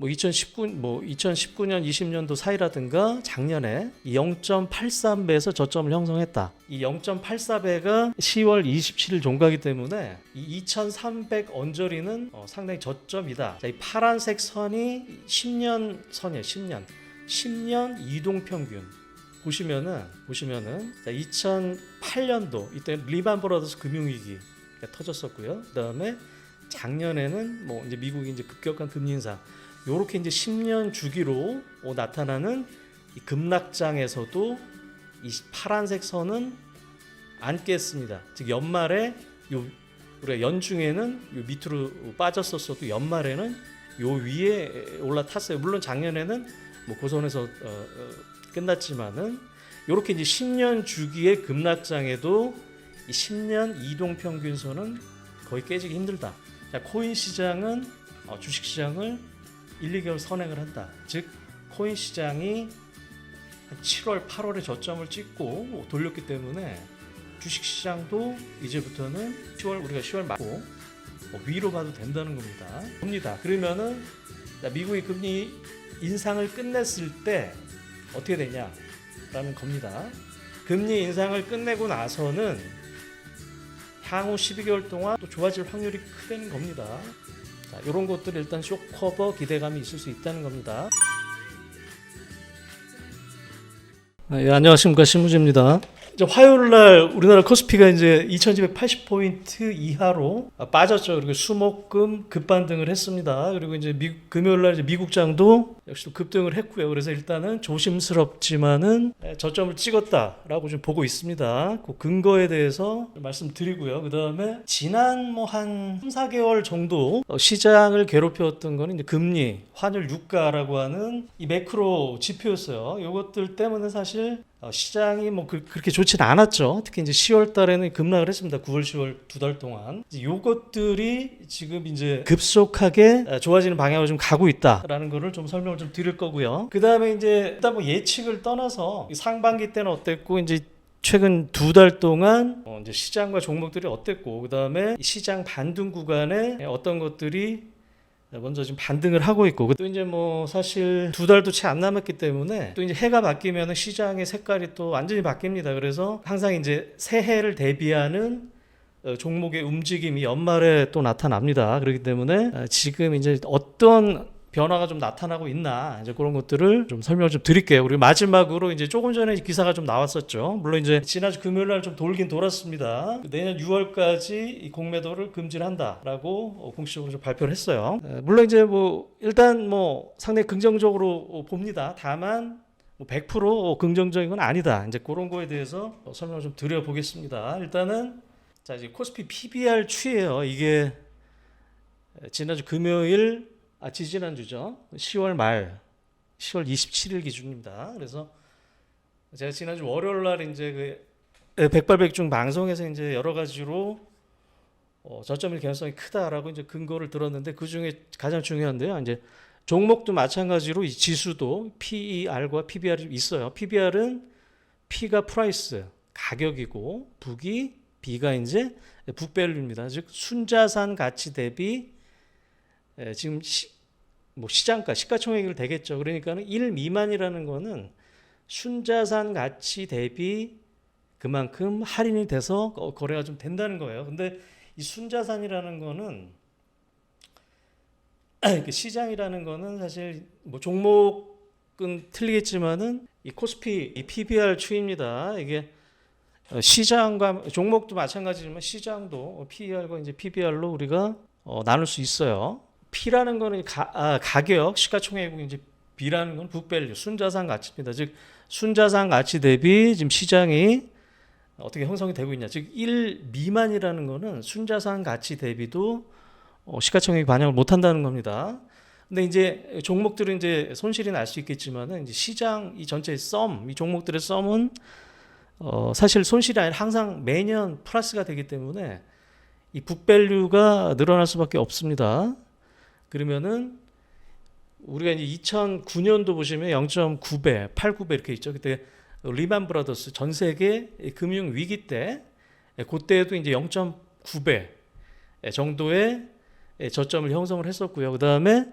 2019년 20년도 사이라든가 작년에 0.83배에서 저점을 형성했다. 이 0.84배가 10월 27일 종가이기 때문에 이 2300 언저리는 상당히 저점이다. 자, 이 파란색 선이 10년 선이에요. 10년 이동 평균. 보시면은 자, 2008년도 이때 리만 브라더스 금융위기가 터졌었고요. 그다음에 작년에는 이제 미국이 이제 급격한 금리 인상. 요렇게 이제 10년 주기로 나타나는 이 급락장에서도 이 파란색 선은 안 깼습니다. 즉 연말에 우리가 연중에는 요 밑으로 빠졌었어도 연말에는 요 위에 올라탔어요. 물론 작년에는 그 선에서 끝났지만은 요렇게 이제 10년 주기의 급락장에도 이 10년 이동 평균선은 거의 깨지기 힘들다. 자, 코인 시장은 주식 시장을 1, 2개월 선행을 한다. 즉 코인 시장이 한 7월, 8월에 저점을 찍고 돌렸기 때문에 주식 시장도 이제부터는 우리가 10월 말고 위로 봐도 된다는 겁니다. 그러면은 미국이 금리 인상을 끝냈을 때 어떻게 되냐라는 겁니다. 금리 인상을 끝내고 나서는 향후 12개월 동안 또 좋아질 확률이 크다는 겁니다. 자, 이런 것들 일단 쇼커버 기대감이 있을 수 있다는 겁니다. 예, 안녕하십니까, 신무재입니다. 화요일날 우리나라 코스피가 이제 2,280포인트 이하로 빠졌죠. 그리고 수목금 급반등을 했습니다. 그리고 이제 금요일날 이제 미국장도 역시 또 급등을 했고요. 그래서 일단은 조심스럽지만은 저점을 찍었다라고 좀 보고 있습니다. 그 근거에 대해서 말씀드리고요. 그 다음에 지난 한 3, 4개월 정도 시장을 괴롭혔던 거는 이제 금리, 환율, 유가라고 하는 이 매크로 지표였어요. 이것들 때문에 사실 시장이 그렇게 좋지는 않았죠. 특히 이제 10월 달에는 급락을 했습니다. 9월, 10월 두 달 동안. 이것들이 지금 이제 급속하게 좋아지는 방향으로 좀 가고 있다라는 거를 좀 설명을 좀 드릴 거고요. 그 다음에 이제 일단 예측을 떠나서 상반기 때는 어땠고, 이제 최근 두 달 동안 이제 시장과 종목들이 어땠고, 그 다음에 시장 반등 구간에 어떤 것들이 먼저 지금 반등을 하고 있고, 또 이제 사실 두 달도 채 안 남았기 때문에 또 이제 해가 바뀌면 시장의 색깔이 또 완전히 바뀝니다. 그래서 항상 이제 새해를 대비하는 종목의 움직임이 연말에 또 나타납니다. 그렇기 때문에 지금 이제 어떤 변화가 좀 나타나고 있나, 이제 그런 것들을 좀 설명을 좀 드릴게요. 그리고 마지막으로 이제 조금 전에 기사가 좀 나왔었죠. 물론 이제 지난주 금요일 날 좀 돌긴 돌았습니다. 내년 6월까지 이 공매도를 금지를 한다라고 공식적으로 좀 발표를 했어요. 물론 이제 일단 상당히 긍정적으로 봅니다. 다만 100% 긍정적인 건 아니다. 이제 그런 거에 대해서 설명을 좀 드려보겠습니다. 일단은 자, 이제 코스피 PBR 추이예요. 이게 지난주 금요일 지지난주죠. 10월 말, 10월 27일 기준입니다. 그래서 제가 지난주 월요일 날 이제 백발백중 방송에서 이제 여러 가지로 저점일 가능성이 크다라고 이제 근거를 들었는데, 그 중에 가장 중요한데요. 이제 종목도 마찬가지로 이 지수도 PER과 PBR이 있어요. PBR은 P가 프라이스, 가격이고, B가 이제 북밸류입니다. 즉 순자산 가치 대비 지금 시장가, 시가총액이 되겠죠. 그러니까는 1 미만이라는 거는 순자산 가치 대비 그만큼 할인이 돼서 거래가 좀 된다는 거예요. 근데 이 순자산이라는 거는 시장이라는 거는 사실 종목은 틀리겠지만은 이 코스피, 이 PBR 추이입니다. 이게 시장과 종목도 마찬가지지만 시장도 PER과 이제 PBR로 우리가 나눌 수 있어요. P라는 거는 가격, 시가총액이고, 이제 B라는 건 북밸류, 순자산 가치입니다. 즉 순자산 가치 대비 지금 시장이 어떻게 형성이 되고 있냐. 즉 1 미만이라는 거는 순자산 가치 대비도 시가총액이 반영을 못 한다는 겁니다. 근데 이제 종목들은 이제 손실이 날 수 있겠지만은 이제 시장 이 전체의 이 종목들의 썸은 사실 손실이 아니라 항상 매년 플러스가 되기 때문에 이 북밸류가 늘어날 수밖에 없습니다. 그러면은 우리가 이제 2009년도 보시면 0.9배, 8,9배 이렇게 있죠. 그때 리만 브라더스 전 세계 금융 위기 때, 그때도 이제 0.9배 정도의 저점을 형성을 했었고요. 그 다음에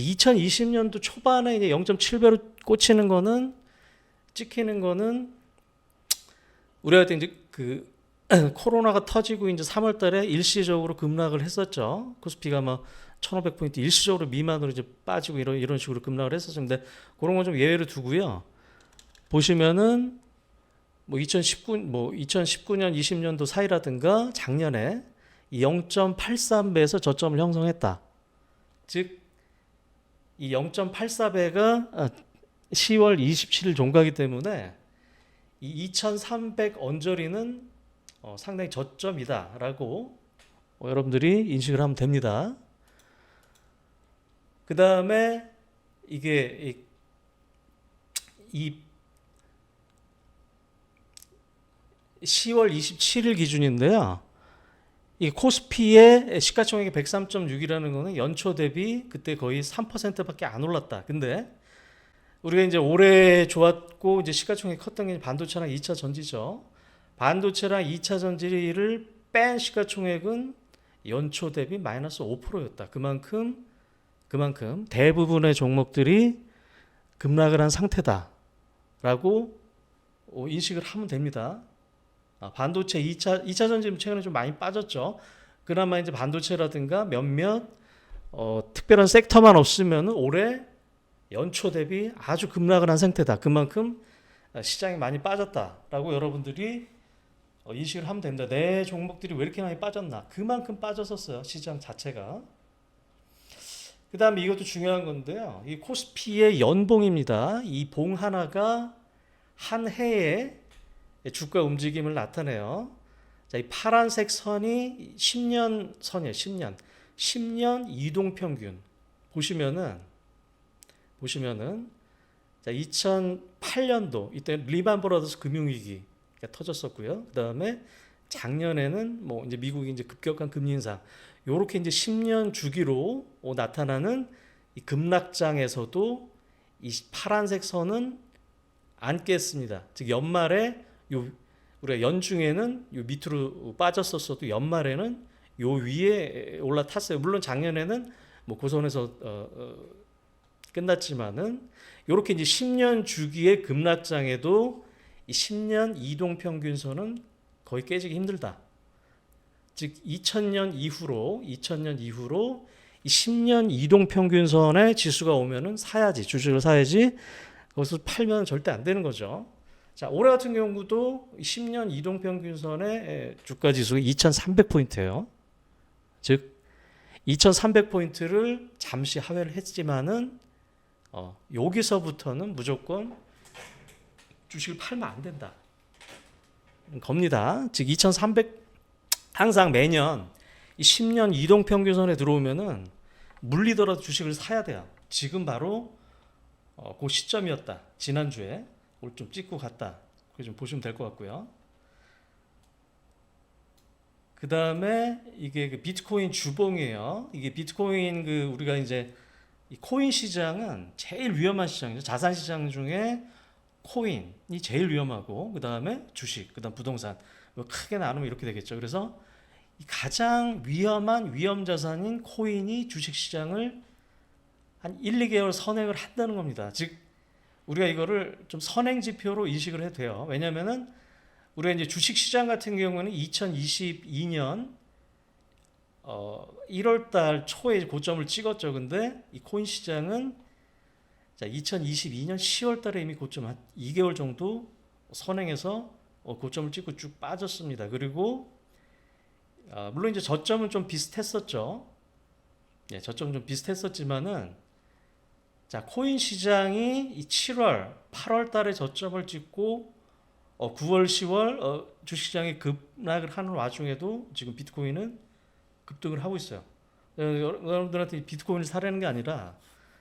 2020년도 초반에 이제 0.7배로 꽂히는 거는 찍히는 거는 우리가 그때 이제 그 코로나가 터지고 이제 3월 달에 일시적으로 급락을 했었죠. 코스피가 막 1,500포인트 일시적으로 미만으로 이제 빠지고 이런 식으로 급락을 했었는데 그런 건 좀 예외로 두고요. 보시면은 뭐 2019년 20년도 사이라든가 작년에 0.83배에서 저점을 형성했다. 즉 이 0.84배가 10월 27일 종가이기 때문에 이 2300 언저리는 상당히 저점이다라고 여러분들이 인식을 하면 됩니다. 그 다음에 이게 이 10월 27일 기준인데요. 이 코스피의 시가총액이 103.6이라는 거는 연초 대비 그때 거의 3%밖에 안 올랐다. 근데 우리가 이제 올해 좋았고 이제 시가총액이 컸던 게 반도체랑 2차 전지죠. 반도체랑 2차 전지를 뺀 시가총액은 연초 대비 마이너스 5%였다. 그만큼 대부분의 종목들이 급락을 한 상태다라고 인식을 하면 됩니다. 반도체 2차 전지는 최근에 좀 많이 빠졌죠. 그나마 이제 반도체라든가 몇몇 특별한 섹터만 없으면 올해 연초 대비 아주 급락을 한 상태다. 그만큼 시장이 많이 빠졌다라고 여러분들이 인식을 하면 됩니다. 내 종목들이 왜 이렇게 많이 빠졌나? 그만큼 빠졌었어요. 시장 자체가. 그 다음에 이것도 중요한 건데요. 이 코스피의 연봉입니다. 이 봉 하나가 한 해에 주가 움직임을 나타내요. 자, 이 파란색 선이 10년 선이에요. 10년 이동 평균. 보시면은 자, 2008년도 이때 리만 브라더스 금융위기가 터졌었고요. 그다음에 작년에는 뭐 이제 미국이 이제 급격한 금리 인상. 요렇게 이제 10년 주기로 나타나는 이 급락장에서도 이 파란색 선은 안 깼습니다. 즉 연말에 우리가 연중에는 요 밑으로 빠졌었어도 연말에는 요 위에 올라탔어요. 물론 작년에는 뭐 고선에서 끝났지만은 이렇게 이제 10년 주기의 급락장에도 이 10년 이동 평균선은 거의 깨지기 힘들다. 즉 2000년 이후로 이 10년 이동 평균선에 지수가 오면은 사야지, 주식을 사야지. 거기서 팔면 절대 안 되는 거죠. 자, 올해 같은 경우도 10년 이동평균선의 주가 지수가 2300포인트예요. 즉 2300포인트를 잠시 하회를 했지만은 여기서부터는 무조건 주식을 팔면 안 된다. 겁니다. 즉 2300 항상 매년 이 10년 이동평균선에 들어오면은 물리더라도 주식을 사야 돼요. 지금 바로 그 시점이었다. 지난주에 오늘 좀 찍고 갔다. 그렇게 좀 보시면 될 것 같고요. 그 다음에 이게 그 비트코인 주봉이에요. 이게 비트코인 우리가 이제 이 코인 시장은 제일 위험한 시장이죠. 자산 시장 중에 코인이 제일 위험하고 그 다음에 주식, 그 다음 부동산. 뭐 크게 나누면 이렇게 되겠죠. 그래서 가장 위험한 위험 자산인 코인이 주식 시장을 한 1, 2개월 선행을 한다는 겁니다. 즉 우리가 이거를 좀 선행 지표로 인식을 해도 돼요. 왜냐면은 우리가 이제 주식 시장 같은 경우는 2022년 1월 달 초에 고점을 찍었죠. 근데 이 코인 시장은 자, 2022년 10월 달에 이미 고점 한 2개월 정도 선행해서 고점을 찍고 쭉 빠졌습니다. 그리고 물론 이제 저점은 좀 비슷했었죠. 예, 저점은 좀 비슷했었지만은 자, 코인 시장이 7월, 8월 달에 저점을 찍고 9월, 10월 주식시장이 급락을 하는 와중에도 지금 비트코인은 급등을 하고 있어요. 여러분들한테 비트코인을 사라는 게 아니라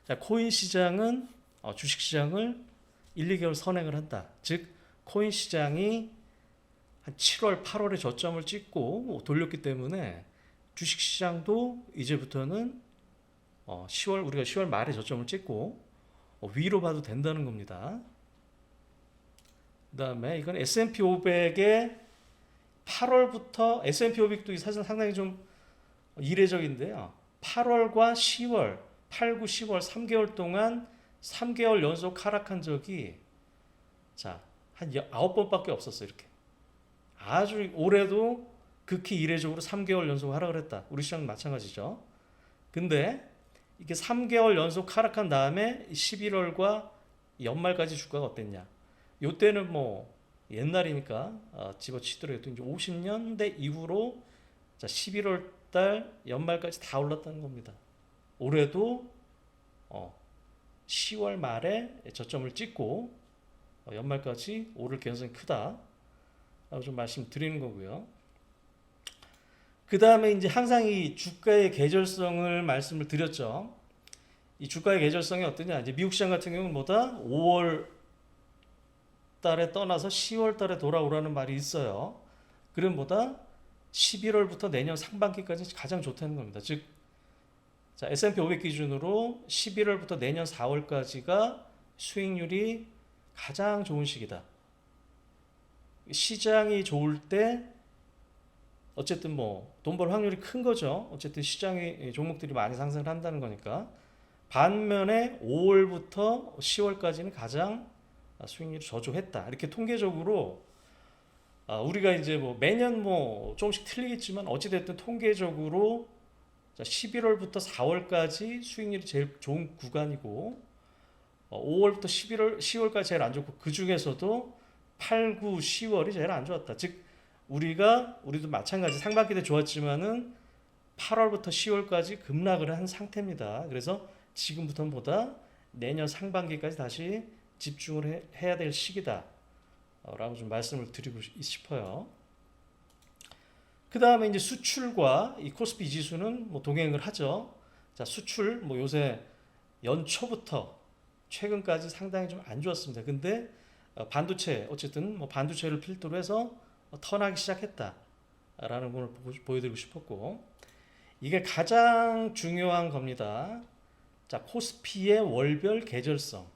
자, 코인 시장은 주식시장을 1, 2개월 선행을 한다. 즉 코인 시장이 한 7월, 8월에 저점을 찍고 돌렸기 때문에 주식시장도 이제부터는 10월 우리가 10월 말에 저점을 찍고 위로 봐도 된다는 겁니다. 그다음에 이건 S&P 500의 8월부터 S&P 500도 사실 상당히 좀 이례적인데요. 8월과 10월, 8, 9, 10월 3개월 동안 3개월 연속 하락한 적이 한 9번밖에 없었어요. 이렇게 아주 올해도 극히 이례적으로 3개월 연속 하락을 했다. 우리 시장은 마찬가지죠. 근데 이게 3개월 연속 하락한 다음에 11월과 연말까지 주가가 어땠냐? 요때는 뭐 옛날이니까 집어치더라도 이제 50년대 이후로 11월 달 연말까지 다 올랐다는 겁니다. 올해도 10월 말에 저점을 찍고 연말까지 오를 개연성이 크다. 라고 좀 말씀드리는 거고요. 그 다음에 이제 항상 이 주가의 계절성을 말씀을 드렸죠. 이 주가의 계절성이 어떠냐? 이제 미국 시장 같은 경우는 뭐다? 5월 달에 떠나서 10월 달에 돌아오라는 말이 있어요. 그럼 뭐다? 11월부터 내년 상반기까지 가장 좋다는 겁니다. 즉, S&P 500 기준으로 11월부터 내년 4월까지가 수익률이 가장 좋은 시기다. 시장이 좋을 때 어쨌든 뭐 돈 벌 확률이 큰 거죠. 어쨌든 시장의 종목들이 많이 상승을 한다는 거니까. 반면에 5월부터 10월까지는 가장 수익률이 저조했다. 이렇게 통계적으로 우리가 이제 뭐 매년 뭐 조금씩 틀리겠지만 어찌됐든 통계적으로 11월부터 4월까지 수익률이 제일 좋은 구간이고 5월부터 10월까지 제일 안 좋고 그 중에서도 8, 9, 10월이 제일 안 좋았다. 즉 우리도 마찬가지 상반기 때 좋았지만은 8월부터 10월까지 급락을 한 상태입니다. 그래서 지금부터보다 내년 상반기까지 다시 집중을 해야 될 시기다. 라고 좀 말씀을 드리고 싶어요. 그 다음에 이제 수출과 이 코스피 지수는 뭐 동행을 하죠. 수출 뭐 요새 연초부터 최근까지 상당히 좀 안 좋았습니다. 근데 반도체 어쨌든 뭐 반도체를 필두로 해서 턴하기 시작했다라는 걸 보여드리고 싶었고 이게 가장 중요한 겁니다. 코스피의 월별 계절성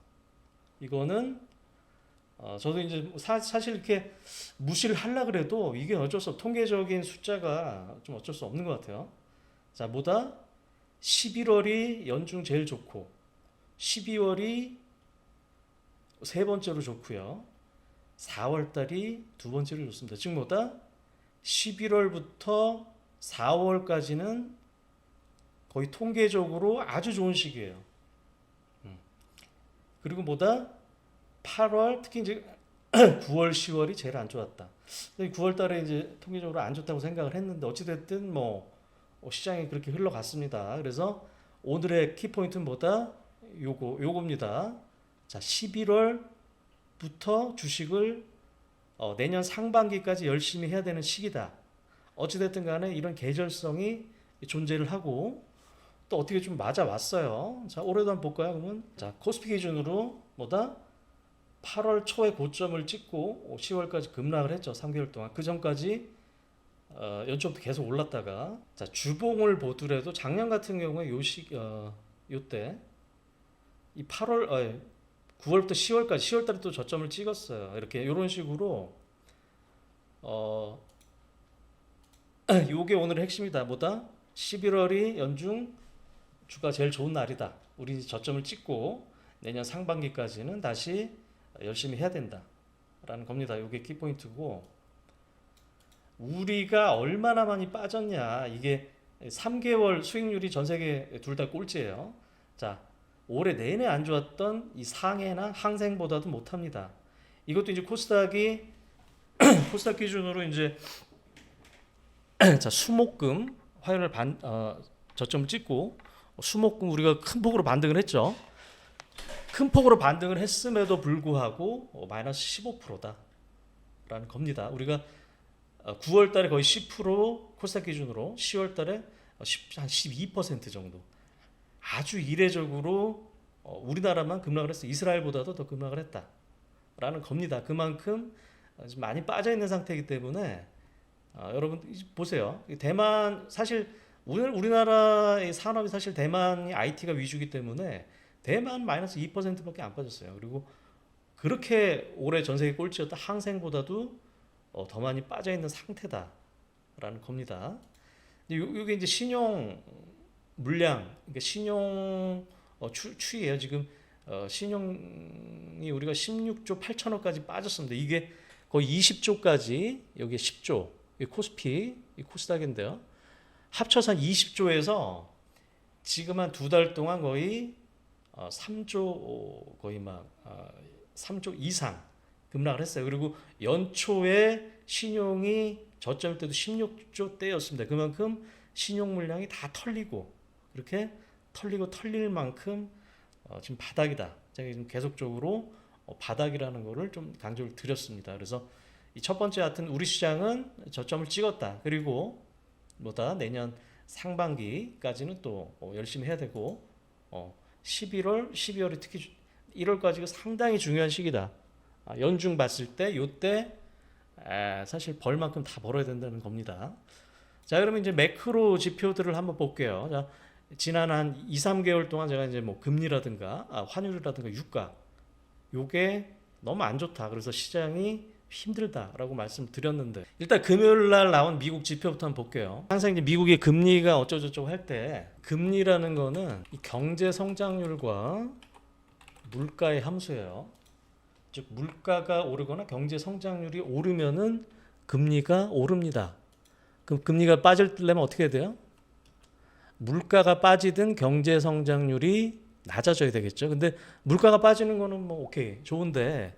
이거는 저도 이제 사실 이렇게 무시를 하려 그래도 이게 어쩔 수 없 통계적인 숫자가 좀 어쩔 수 없는 것 같아요. 뭐다 11월이 연중 제일 좋고 12월이 세 번째로 좋고요. 4월달이 두 번째로 좋습니다. 즉 뭐다? 11월부터 4월까지는 거의 통계적으로 아주 좋은 시기예요. 그리고 뭐다? 8월 특히 이제 9월, 10월이 제일 안 좋았다. 9월 달에 이제 통계적으로 안 좋다고 생각을 했는데 어찌됐든 뭐 시장이 그렇게 흘러갔습니다. 그래서 오늘의 키포인트는 뭐다? 요겁니다. 11월부터 주식을 내년 상반기까지 열심히 해야 되는 시기다. 어찌됐든 간에 이런 계절성이 존재를 하고 또 어떻게 좀 맞아왔어요. 올해도 한번 볼까요? 그러면 코스피 기준으로 뭐다? 8월 초에 고점을 찍고 10월까지 급락을 했죠. 3개월 동안. 그 전까지 연초부터 계속 올랐다가 주봉을 보더라도 작년 같은 경우에 요때 이 9월부터 10월까지 10월달에 또 저점을 찍었어요. 이렇게 이런 식으로 요게 오늘의 핵심이다. 뭐다? 11월이 연중 주가 제일 좋은 날이다. 우리 저점을 찍고 내년 상반기까지는 다시 열심히 해야 된다. 라는 겁니다. 요게 키포인트고 우리가 얼마나 많이 빠졌냐. 이게 3개월 수익률이 전 세계 둘 다 꼴찌예요. 올해 내내 안 좋았던 이 상해나 항생보다도 못합니다. 이것도 이제 코스닥 기준으로 이제 수목금 화요일 저점을 찍고 수목금 우리가 큰 폭으로 반등을 했죠. 큰 폭으로 반등을 했음에도 불구하고 마이너스 15%다 라는 겁니다. 우리가 9월 달에 거의 10% 코스닥 기준으로 10월 달에 한 12% 정도 아주 이례적으로 우리나라만 급락을 했어. 이스라엘보다도 더 급락을 했다 라는 겁니다. 그만큼 많이 빠져 있는 상태이기 때문에 여러분 보세요. 대만 사실 우리나라의 산업이 사실 대만이 IT가 위주이기 때문에 대만 마이너스 2%밖에 안 빠졌어요. 그리고 그렇게 올해 전 세계 꼴찌였던 항생보다도 더 많이 빠져 있는 상태다라는 겁니다. 이게 이제 신용 물량, 그러니까 신용 추이예요. 지금 신용이 우리가 16조 8천억까지 빠졌습니다. 이게 거의 20조까지, 여기 10조, 이 코스피, 이 코스닥인데요. 합쳐서 한 20조에서 지금 한 두 달 동안 거의 3조, 거의 막 3조 이상 급락을 했어요. 그리고 연초에 신용이 저점 때도 16조 대였습니다. 그만큼 신용 물량이 다 털리고, 이렇게 털리고 털릴 만큼 지금 바닥이다. 제가 지금 계속적으로 바닥이라는 거를 좀 강조를 드렸습니다. 그래서 이 첫 번째 하여튼 우리 시장은 저점을 찍었다. 그리고 뭐다 내년 상반기까지는 또 열심히 해야 되고 11월, 12월이 특히 1월까지가 상당히 중요한 시기다. 연중 봤을 때 요때 사실 벌만큼 다 벌어야 된다는 겁니다. 자, 그러면 이제 매크로 지표들을 한번 볼게요. 자, 지난 한 2, 3개월 동안 제가 이제 뭐 금리라든가 환율이라든가 유가 요게 너무 안 좋다. 그래서 시장이 힘들다라고 말씀드렸는데 일단 금요일 날 나온 미국 지표부터 한번 볼게요. 항상 이제 미국의 금리가 어쩌고저쩌고 할 때 금리라는 거는 이 경제 성장률과 물가의 함수예요. 즉 물가가 오르거나 경제 성장률이 오르면은 금리가 오릅니다. 그럼 금리가 빠지려면 어떻게 해야 돼요? 물가가 빠지든 경제 성장률이 낮아져야 되겠죠. 근데 물가가 빠지는 거는 뭐 오케이 좋은데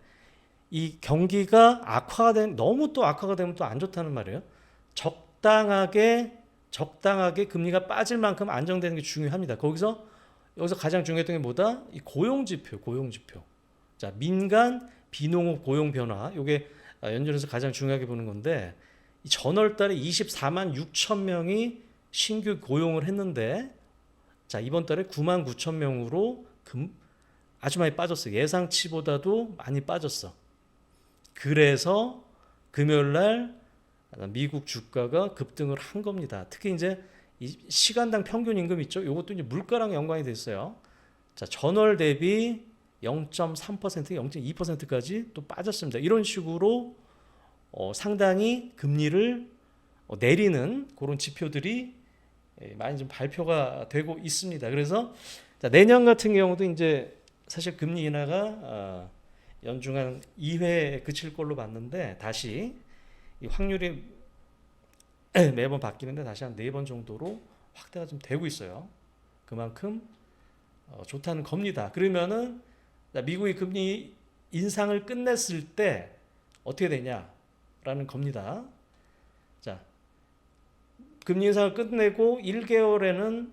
이 경기가 악화가 되면 너무 또 악화가 되면 또 안 좋다는 말이에요. 적당하게 금리가 빠질 만큼 안정되는 게 중요합니다. 여기서 가장 중요했던 게 뭐다? 이 고용 지표. 자, 민간 비농업 고용 변화. 요게 연준에서 가장 중요하게 보는 건데 이 전월 달에 24만 6천 명이 신규 고용을 했는데 자, 이번 달에 9만 9천 명으로 아주 많이 빠졌어요. 예상치보다도 많이 빠졌어. 그래서 금요일 날 미국 주가가 급등을 한 겁니다. 특히 이제 이 시간당 평균 임금 있죠. 이것도 이제 물가랑 연관이 됐어요. 자, 전월 대비 0.3%, 0.2%까지 또 빠졌습니다. 이런 식으로 상당히 금리를 내리는 그런 지표들이 많이 좀 발표가 되고 있습니다. 그래서 자, 내년 같은 경우도 이제 사실 금리 인하가 연중한 2회에 그칠 걸로 봤는데 다시 이 확률이 매번 바뀌는데 다시 한 4번 정도로 확대가 좀 되고 있어요. 그만큼 좋다는 겁니다. 그러면은 미국이 금리 인상을 끝냈을 때 어떻게 되냐라는 겁니다. 자, 금리 인상을 끝내고 1개월에는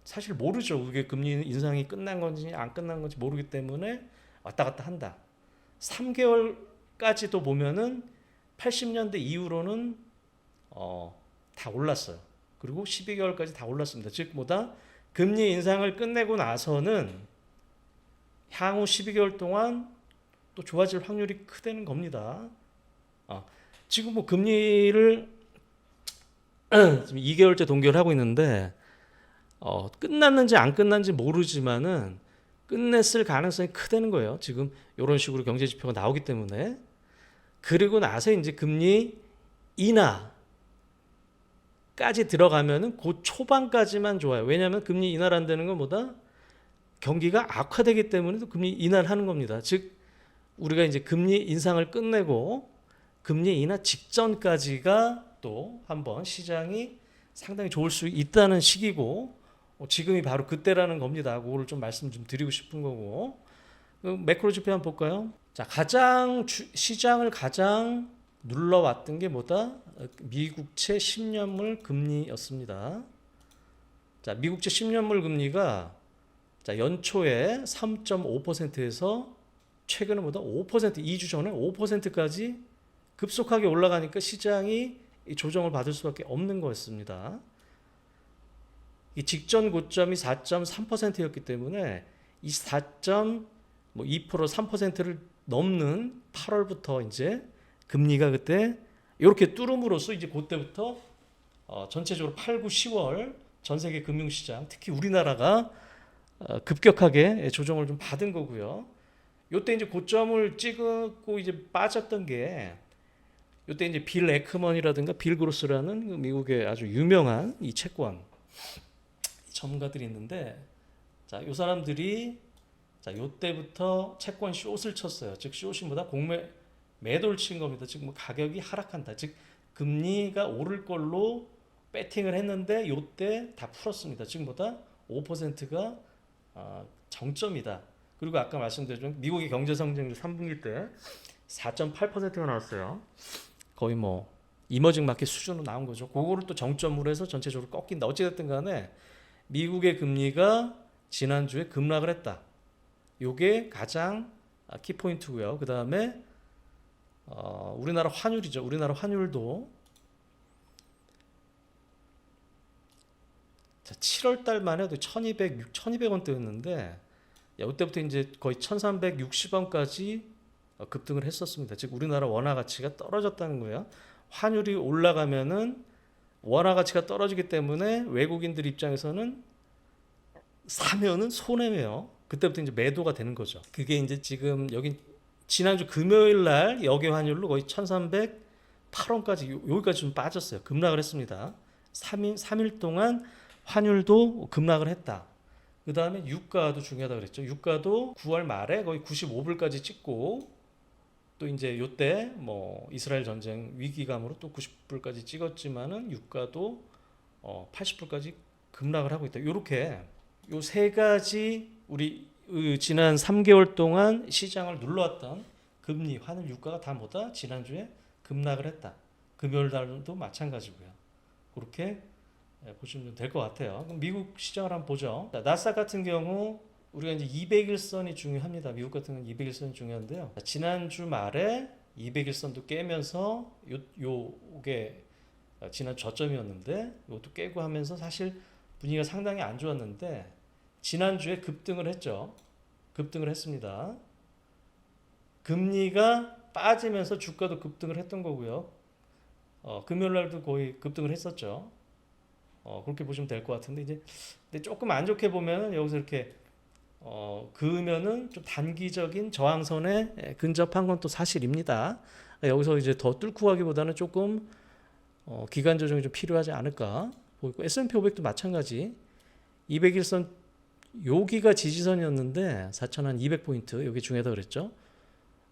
사실 모르죠. 그게 금리 인상이 끝난 건지 안 끝난 건지 모르기 때문에 왔다 갔다 한다. 3개월까지도 보면은 80년대 이후로는 다 올랐어요. 그리고 12개월까지 다 올랐습니다. 즉 뭐다? 금리 인상을 끝내고 나서는 향후 12개월 동안 또 좋아질 확률이 크다는 겁니다. 지금 뭐 금리를 지금 2개월째 동결을 하고 있는데 끝났는지 안 끝났는지 모르지만은 끝냈을 가능성이 크다는 거예요. 지금 이런 식으로 경제 지표가 나오기 때문에. 그리고 나서 이제 금리 인하까지 들어가면은 그 초반까지만 좋아요. 왜냐하면 금리 인하를 한다는 건 뭐다? 경기가 악화되기 때문에 금리 인하를 하는 겁니다. 즉 우리가 이제 금리 인상을 끝내고 금리 인하 직전까지가 또 한번 시장이 상당히 좋을 수 있다는 시기고 지금이 바로 그때라는 겁니다. 그거를 좀 말씀 좀 드리고 싶은 거고. 매크로 지표 한번 볼까요? 자, 시장을 가장 눌러왔던 게 뭐다? 미국채 10년물 금리였습니다. 자, 미국채 10년물 금리가 자, 연초에 3.5%에서 최근에 뭐다? 5%, 2주 전에 5%까지 급속하게 올라가니까 시장이 조정을 받을 수밖에 없는 거였습니다. 이 직전 고점이 4.3%였기 때문에 이 4.2% 3%를 넘는 8월부터 이제 금리가 그때 이렇게 뚫음으로써 이제 그때부터 전체적으로 8, 9, 10월 전 세계 금융시장 특히 우리나라가 급격하게 조정을 좀 받은 거고요. 요때 이제 고점을 찍고 이제 빠졌던 게 요때 이제 빌 에크먼이라든가 빌 그로스라는 미국의 아주 유명한 이 채권 전문가들이 있는데, 자, 요 사람들이 자, 요때부터 채권 숏을 쳤어요. 즉 숏이보다 매도를 친 겁니다. 즉 뭐 가격이 하락한다. 즉 금리가 오를 걸로 배팅을 했는데 요때 다 풀었습니다. 즉 뭐다 5%가 정점이다. 그리고 아까 말씀드렸지만 미국의 경제 성장률 3분기 때 4.8%가 나왔어요. 거의 뭐 이머징 마켓 수준으로 나온 거죠. 그거를 또 정점으로 해서 전체적으로 꺾인다. 어찌됐든 간에 미국의 금리가 지난주에 급락을 했다. 요게 가장 키포인트고요. 그 다음에 우리나라 환율이죠. 우리나라 환율도 자, 7월 달만 해도 1200원대였는데 이때부터 이제 거의 1360원까지 급등을 했었습니다. 즉 우리나라 원화 가치가 떨어졌다는 거예요. 환율이 올라가면은 원화 가치가 떨어지기 때문에 외국인들 입장에서는 사면은 손해예요. 그때부터 이제 매도가 되는 거죠. 그게 이제 지금 여기 지난주 금요일 날 역외 환율로 거의 1308원까지 여기까지 좀 빠졌어요. 급락을 했습니다. 3일 동안 환율도 급락을 했다. 그 다음에 유가도 중요하다고 그랬죠. 유가도 9월 말에 거의 95불까지 찍고 또 이제 요때 뭐 이스라엘 전쟁 위기감으로 또 90불까지 찍었지만은 유가도 80불까지 급락을 하고 있다. 요렇게 요 세 가지 우리 지난 3개월 동안 시장을 눌러왔던 금리, 환율, 유가가 다 뭐다? 지난주에 급락을 했다. 금요일 날도 마찬가지고요. 그렇게 보시면 될 것 같아요. 그럼 미국 시장을 한번 보죠. 나스닥 같은 경우 우리가 이제 200일선이 중요합니다. 미국 같은 경우는 200일선이 중요한데요. 지난주 말에 200일선도 깨면서 요게 지난 저점이었는데 이것도 깨고 하면서 사실 분위기가 상당히 안 좋았는데 지난주에 급등을 했죠. 급등을 했습니다. 금리가 빠지면서 주가도 급등을 했던 거고요. 금요일 날도 거의 급등을 했었죠. 그렇게 보시면 될 것 같은데 이제 근데 조금 안 좋게 보면 여기서 이렇게 그으면은 좀 단기적인 저항선에 근접한 건 또 사실입니다. 여기서 이제 더 뚫고 가기보다는 조금 기간 조정이 좀 필요하지 않을까 보이고 S&P 500도 마찬가지 200일선 여기가 지지선이었는데 4,200포인트 여기 중요하다 그랬죠.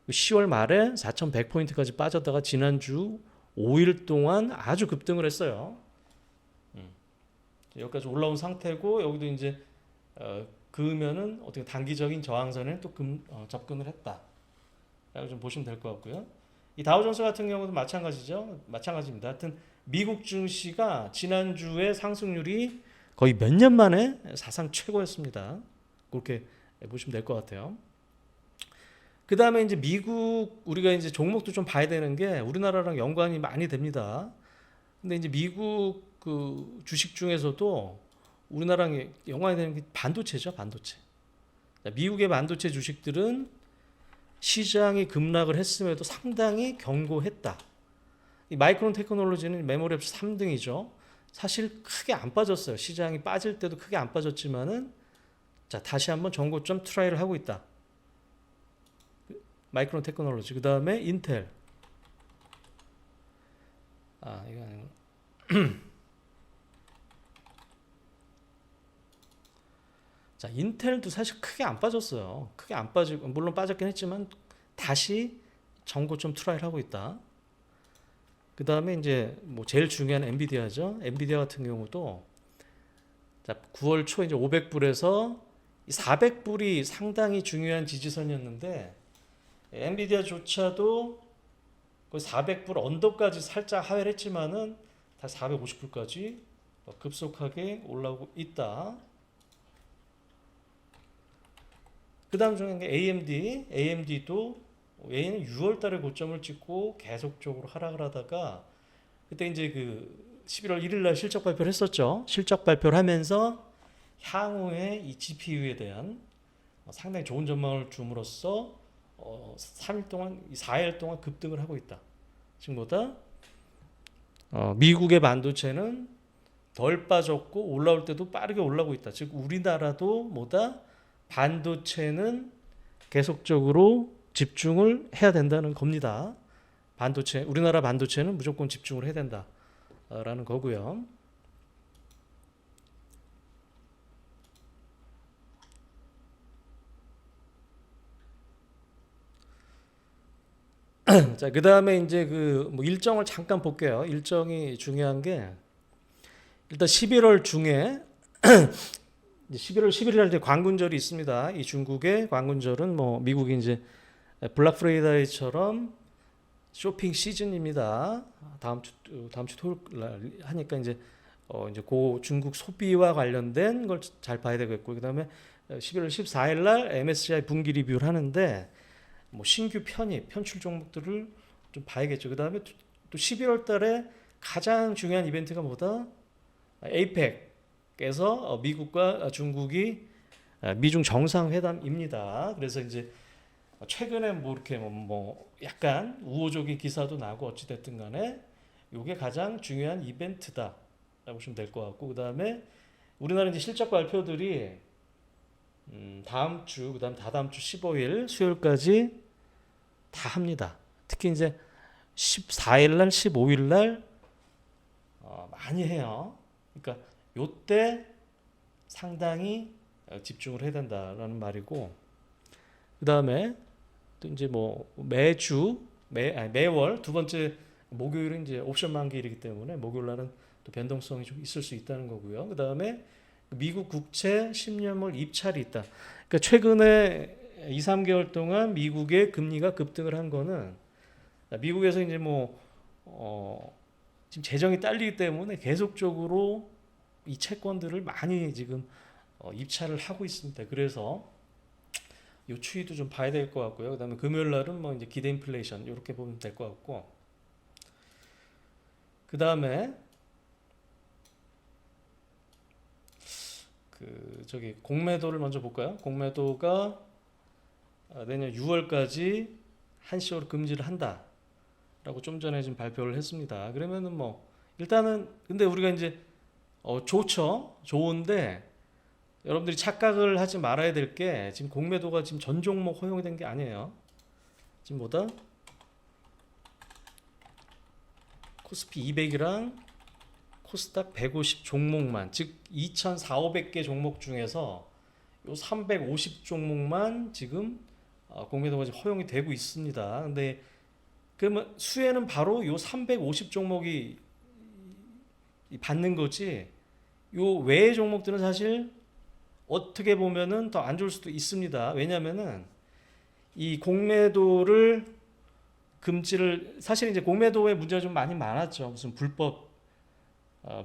10월 말에 4,100포인트까지 빠졌다가 지난주 5일 동안 아주 급등을 했어요. 여기까지 올라온 상태고 여기도 이제 그으면은 어떻게 단기적인 저항선에 또 접근을 했다. 라고 좀 보시면 될 것 같고요. 이 다우존스 같은 경우도 마찬가지죠. 마찬가지입니다. 하여튼 미국 증시가 지난주에 상승률이 거의 몇 년 만에 사상 최고였습니다. 그렇게 보시면 될 것 같아요. 그 다음에 이제 미국 우리가 이제 종목도 좀 봐야 되는 게 우리나라랑 연관이 많이 됩니다. 근데 이제 미국 그 주식 중에서도 우리나라랑 연관이 되는 게 반도체죠, 반도체. 미국의 반도체 주식들은 시장이 급락을 했음에도 상당히 견고했다. 이 마이크론 테크놀로지는 메모리 앱스 3등이죠. 사실 크게 안 빠졌어요. 시장이 빠질 때도 크게 안 빠졌지만은 자 다시 한번 전고점 트라이를 하고 있다. 마이크론 테크놀로지. 그 다음에 인텔. 이거 아니고. 자, 인텔도 사실 크게 안 빠졌어요. 크게 안 빠지고 물론 빠졌긴 했지만 다시 전고점 트라이를 하고 있다. 그 다음에 이제 뭐 제일 중요한 엔비디아죠. 엔비디아 같은 경우도 자, 9월 초 이제 500불에서 400불이 상당히 중요한 지지선이었는데 엔비디아조차도 거의 400불 언더까지 살짝 하회를 했지만은 다시 450불까지 급속하게 올라오고 있다. 그 다음 중에 AMD도 얘는 6월 달에 고점을 찍고 계속적으로 하락을 하다가 그때 이제 그 11월 1일 날 실적 발표를 했었죠. 실적 발표를 하면서 향후에 이 GPU에 대한 상당히 좋은 전망을 줌으로써 3일 동안, 4일 동안 급등을 하고 있다. 지금 뭐다? 미국의 반도체는 덜 빠졌고 올라올 때도 빠르게 올라오고 있다. 즉 우리나라도 뭐다? 반도체는 계속적으로 집중을 해야 된다는 겁니다. 반도체, 우리나라 반도체는 무조건 집중을 해야 된다라는 거고요. 자, 그다음에 이제 그 뭐 일정을 잠깐 볼게요. 일정이 중요한 게 일단 11월 중에 11월 11일 날 이제 광군절이 있습니다. 이 중국의 광군절은 뭐 미국이 이제 블랙 프라이데이처럼 쇼핑 시즌입니다. 다음 주 토요일 날 하니까 이제 고 중국 소비와 관련된 걸 잘 봐야 되겠고, 그다음에 11월 14일 날 MSCI 분기 리뷰를 하는데 뭐 신규 편출 종목들을 좀 봐야겠죠. 그다음에 또 11월 달에 가장 중요한 이벤트가 뭐다? 에이펙에서 미국과 중국이 미중 정상회담입니다. 그래서 이제 최근에 뭐 이렇게 뭐 약간 우호적인 기사도 나고 어찌 됐든 간에 이게 가장 중요한 이벤트다라고 보시면 될 것 같고, 그다음에 우리나라 이제 실적 발표들이 다음 주, 그다음 다다음 주 15일 수요일까지 다 합니다. 특히 이제 14일 날, 15일 날 많이 해요. 그러니까 요때 상당히 집중을 해야 된다라는 말이고, 그다음에 또 이제 뭐 매월 두 번째 목요일은 이제 옵션 만기일이기 때문에 목요일 날은 또 변동성이 좀 있을 수 있다는 거고요. 그다음에 미국 국채 10년물 입찰이 있다. 그러니까 최근에 2, 3개월 동안 미국의 금리가 급등을 한 거는 미국에서 이제 지금 재정이 딸리기 때문에 계속적으로 이 채권들을 많이 지금 입찰을 하고 있습니다. 그래서 이 추이도 좀 봐야 될 것 같고요. 그다음에 금요일 날은 뭐 이제 기대 인플레이션 이렇게 보면 될 것 같고, 그다음에 공매도를 먼저 볼까요? 공매도가 내년 6월까지 한시적으로 금지를 한다라고 좀 전에 지금 발표를 했습니다. 그러면은 뭐 일단은 근데 우리가 이제 좋죠. 좋은데 여러분들이 착각을 하지 말아야 될 게 지금 공매도가 지금 전 종목 허용이 된 게 아니에요. 지금 뭐다? 코스피 200이랑 코스닥 150 종목만, 즉 2,400~500개 종목 중에서 요 350 종목만 지금 공매도가 허용이 되고 있습니다. 근데 그러면 수혜는 바로 요 350 종목이 받는 거지, 요 외의 종목들은 사실 어떻게 보면은 더 안 좋을 수도 있습니다. 왜냐면은 이 공매도를 금지를, 사실 이제 공매도의 문제가 좀 많이 많았죠. 무슨 불법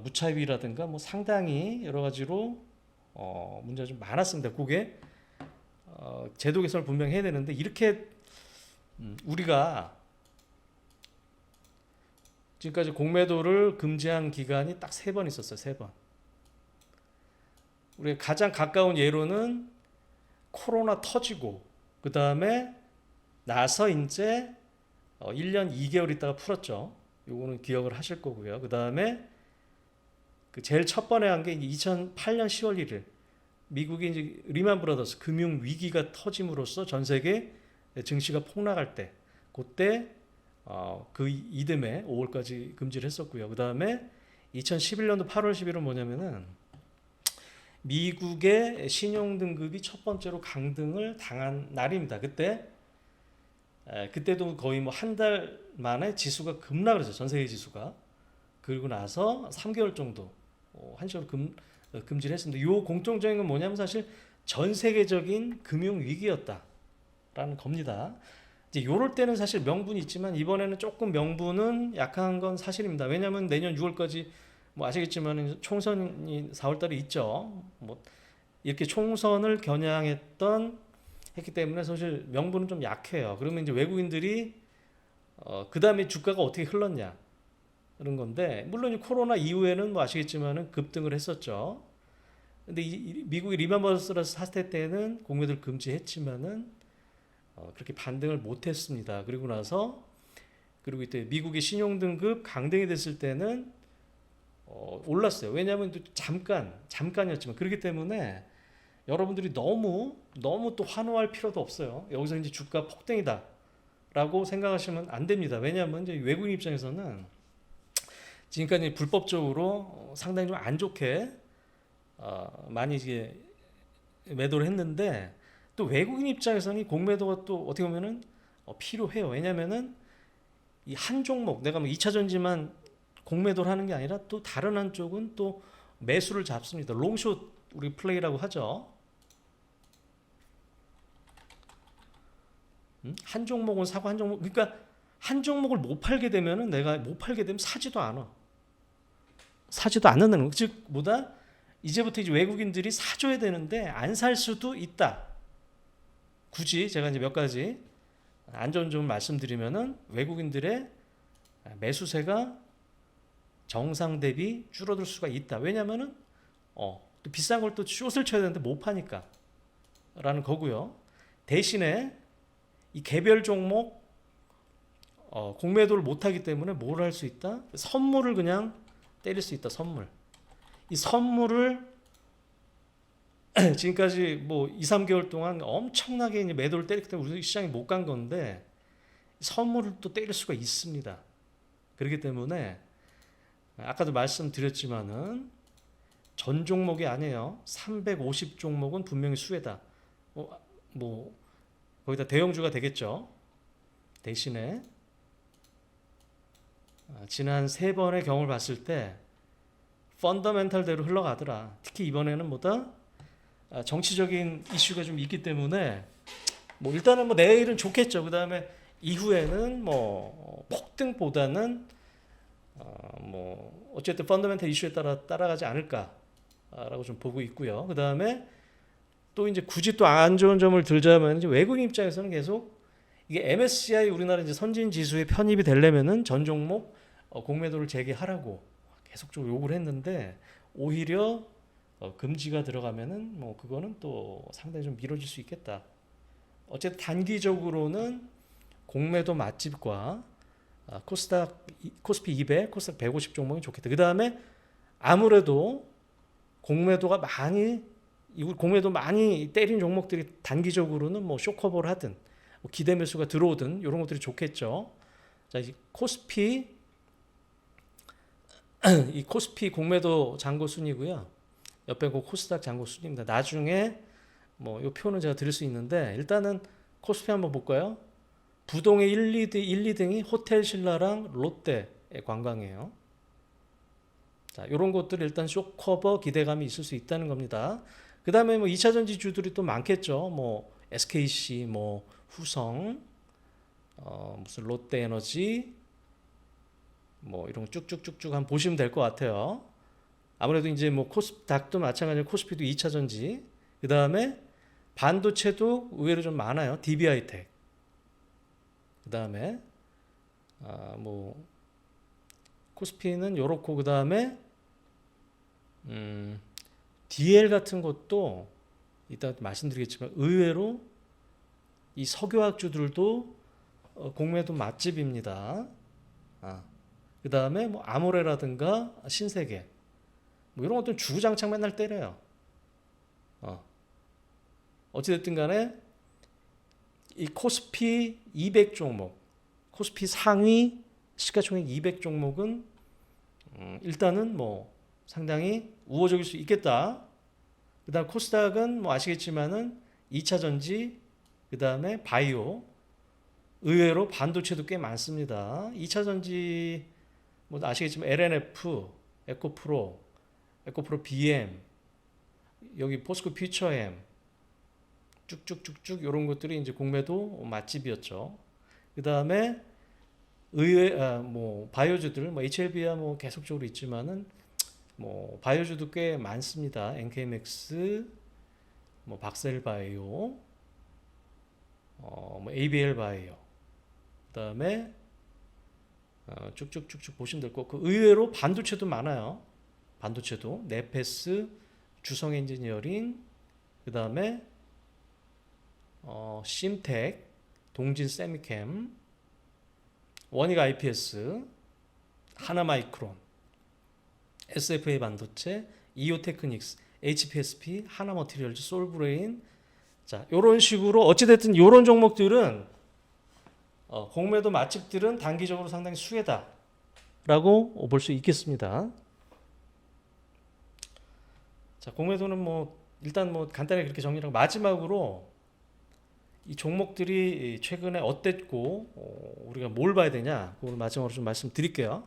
무차입이라든가 뭐 상당히 여러 가지로 문제가 좀 많았습니다. 그게 제도 개선을 분명히 해야 되는데, 이렇게 우리가 지금까지 공매도를 금지한 기간이 딱 3번 있었어요. 3번. 우리가 가장 가까운 예로는 코로나 터지고 그 다음에 나서 이제 1년 2개월 있다가 풀었죠. 요거는 기억을 하실 거고요. 그 다음에 그 제일 첫 번에 한 게 2008년 10월 1일 미국이 이제 리만 브라더스 금융 위기가 터짐으로써 전 세계 증시가 폭락할 때, 그때 그 이듬해 5월까지 금지를 했었고요. 그 다음에 2011년도 8월 11일은 뭐냐면은 미국의 신용등급이 첫 번째로 강등을 당한 날입니다. 그때도 거의 뭐 한 달 만에 지수가 급락을 했어요. 전 세계 지수가. 그리고 나서 3개월 정도 한시적으로 금지를 했습니다. 이 공통적인 건 뭐냐면 사실 전 세계적인 금융 위기였다라는 겁니다. 이제 요럴 때는 사실 명분이 있지만 이번에는 조금 명분은 약한 건 사실입니다. 왜냐하면 내년 6월까지 뭐 아시겠지만 총선이 4월달에 있죠. 뭐 이렇게 총선을 겨냥했던 했기 때문에 사실 명분은 좀 약해요. 그러면 이제 외국인들이 그 다음에 주가가 어떻게 흘렀냐 그런 건데, 물론 이 코로나 이후에는 뭐 아시겠지만은 급등을 했었죠. 근데 미국이 리만 브라더스 사태 때는 공매도를 금지했지만은 그렇게 반등을 못했습니다. 그리고 이때 미국의 신용등급 강등이 됐을 때는 올랐어요. 왜냐하면 잠깐이었지만, 그렇기 때문에 여러분들이 너무 또 환호할 필요도 없어요. 여기서 이제 주가 폭등이다라고 생각하시면 안 됩니다. 왜냐하면 이제 외국인 입장에서는 지금까지 불법적으로 상당히 좀 안 좋게 많이 이제 매도를 했는데, 또 외국인 입장에서는 공매도가 또 어떻게 보면은 필요해요. 왜냐하면은 이 한 종목 내가 뭐 2차 전지만 공매도를 하는 게 아니라 또 다른 한쪽은 또 매수를 잡습니다. 롱숏 우리 플레이라고 하죠. 한 종목은 사고 한 종목 그러니까 한 종목을 못 팔게 되면은 내가 못 팔게 되면 사지도 않아. 사지도 않는다는 거. 즉 뭐다? 이제부터 이제 외국인들이 사줘야 되는데 안 살 수도 있다. 굳이 제가 이제 몇 가지 안전점을 말씀드리면은 외국인들의 매수세가 정상 대비 줄어들 수가 있다. 왜냐면은 또 비싼 걸 또 숏을 쳐야 되는데 못 파니까 라는 거고요. 대신에 이 개별 종목 공매도를 못 하기 때문에 뭘 할 수 있다? 선물을 그냥 때릴 수 있다. 선물. 이 선물을 지금까지 뭐 2, 3개월 동안 엄청나게 이제 매도를 때렸기 때문에 우리 시장이 못 간 건데 선물을 또 때릴 수가 있습니다. 그렇기 때문에 아까도 말씀드렸지만은 전 종목이 아니에요. 350 종목은 분명히 수혜다. 뭐 거기다 대형주가 되겠죠. 대신에 지난 3번의 경우를 봤을 때 펀더멘탈대로 흘러가더라. 특히 이번에는 뭐다? 정치적인 이슈가 좀 있기 때문에 뭐 일단은 뭐 내일은 좋겠죠. 그 다음에 이후에는 뭐 폭등보다는 뭐 어쨌든 펀더멘탈 이슈에 따라 따라가지 않을까라고 좀 보고 있고요. 그 다음에 또 이제 굳이 또 안 좋은 점을 들자면 이제 외국인 입장에서는 계속 이게 MSCI 우리나라 이제 선진 지수에 편입이 되려면은 전 종목 공매도를 재개하라고 계속적으로 요구를 했는데 오히려 금지가 들어가면은 뭐 그거는 또 상당히 좀 미뤄질 수 있겠다. 어쨌든 단기적으로는 공매도 맛집과 코스피 200, 코스닥 150 종목이 좋겠다. 그 다음에 아무래도 공매도 많이 때린 종목들이 단기적으로는 뭐 쇼커버를 하든 뭐 기대 매수가 들어오든 이런 것들이 좋겠죠. 자, 이 코스피 공매도 잔고 순이고요. 옆에 그 코스닥 잔고 순입니다. 나중에 뭐 이 표는 제가 드릴 수 있는데 일단은 코스피 한번 볼까요? 부동의 1, 2등이 호텔 신라랑 롯데의 관광이에요. 자, 이런 것들 일단 쇼커버 기대감이 있을 수 있다는 겁니다. 그 다음에 뭐 2차 전지주들이 또 많겠죠. 뭐 SKC, 뭐 후성, 무슨 롯데에너지, 뭐 이런 거 쭉쭉쭉쭉 한번 보시면 될 것 같아요. 아무래도 이제 뭐 코스닥도 마찬가지로 코스피도 2차 전지. 그 다음에 반도체도 의외로 좀 많아요. DB하이텍. 그 다음에 뭐 코스피는 요렇고 그 다음에 DL 같은 것도 이따 말씀드리겠지만 의외로 이 석유화학주들도 공매도 맛집입니다. 그 다음에 뭐 아모레라든가 신세계 뭐 이런 것들은 주구장창 맨날 때려요. 어찌됐든 간에 이 코스피 200 종목, 코스피 상위 시가총액 200 종목은 일단은 뭐 상당히 우호적일 수 있겠다. 그 다음 코스닥은 뭐 아시겠지만은 2차 전지, 그 다음에 바이오, 의외로 반도체도 꽤 많습니다. 2차 전지 뭐 아시겠지만 LNF, 에코프로 BM, 여기 포스코 퓨처엠 쭉쭉쭉쭉 이런 것들이 이제 공매도 맛집이었죠. 그 다음에 뭐 바이오주들, 뭐 HLB야 뭐 계속적으로 있지만은 뭐 바이오주도 꽤 많습니다. NK맥스, 뭐 박셀바이오, 뭐 ABL 바이오, 그 다음에 쭉쭉쭉쭉 보시면 될 것 같고 의외로 반도체도 많아요. 반도체도 네페스, 주성 엔지니어링, 그 다음에 심텍, 동진 세미캠, 원익 IPS, 하나마이크론, SFA 반도체, 이오테크닉스, HPSP, 하나머티리얼즈, 솔브레인. 자, 요런 식으로 어찌됐든 요런 종목들은 공매도 맛집들은 단기적으로 상당히 수혜다라고 볼 수 있겠습니다. 자, 공매도는 뭐 일단 뭐 간단히 그렇게 정리하고 마지막으로 이 종목들이 최근에 어땠고 우리가 뭘 봐야 되냐 오늘 마지막으로 좀 말씀드릴게요.